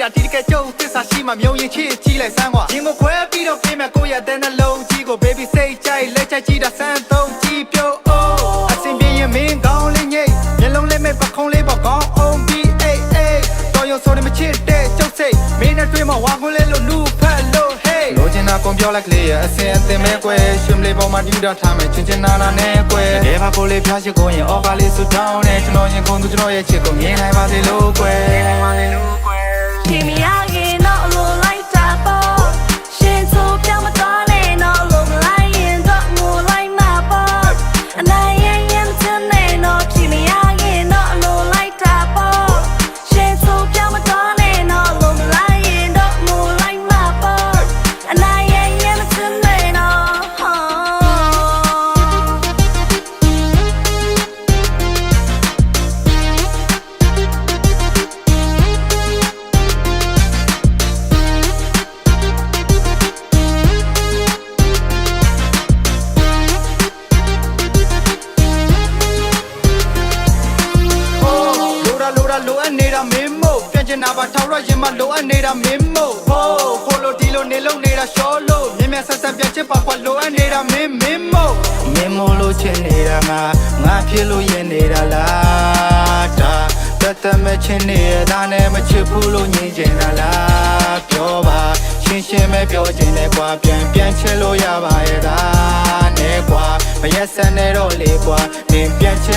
တာဒီတကယ်ကြုံသစ္စာရှိမှမြုံရင်ချစ်ကြီးလိုက်စမ်းကွာရင်ကိုခွဲပြီးတော့ပြင်မဲ့ကိုယ့်ရဲ့တဲ့နှလုံးကြီးကို baby စိတ်ကြိုက်လက်ချက်ကြီးတာစမ်းသုံးကြည့်ပြုတ်အိုးအစင်ပြင်းရင်မင်းကောင်းလေးညိတ်မျက်လုံးလေးမဲ့ပခုံးလေးပေါ့ကောင်းအောင်ပြီးအေးအေးတော်ရုံဆိုနေမချစ်တဲ့ကျုပ်စိတ်မင်းနဲ့တွေ့မှဝါခွန်းလေးလို့နူဖက်လို့ဟေးလိုချင်တာကုန်ပြောလိုက်ကလေးရဲ့အစင်အသင်မဲ့ကွယ်ရှင်လေးပေါ်မှာတူတာထားမယ်ချင်းချင်းနာနာနဲ့ကွယ်တကယ်ပါကိုလေးဖျားရှိကိုရင်အော်ကားလေးဆူတောင်းနဲ့ကျွန်တော်ရင်ကုန်သူကျွန်တော်ရဲ့ချစ်ကိုမြင်နိုင်ပါစေလို့ကွယ်Give me again, not alone like that boy. She's so young, but darling, not alone lying, not more like my boy. And I am tonight, not give me again, not alone like that boy. She's so young, but darling, not alone lying, not more like my boy. And I am tonight, not. လိုအပ်နေတာမင်းမို့ပြန်ချင်တာပါထောက်ရရင်မလိုအပ်နေတာမင်းမို့ဟိုးခိုးလို့ဒီလိုနေလုံးနေတာရှော့လို့မြင်မြဆက်ဆက်ပြန်ချစ်ပါကွာလိုအပ်နေတာမင်းမို့လို့ချင်နေတာငါဖြစ်လို့ရင်နေတာလားဒါတတ်မဲ့ချင်နေတာနဲ့မချစ်ဘူးလို့ညင်ချင်တာလားပြောပါရှင်းပဲပြောချင်တယ်ကွာပြန်ချစ်လို့ရပါရဲ့သားနဲ့ကွာမရက်စက်နဲ့တော့လေကွာနင်ပြန်ချ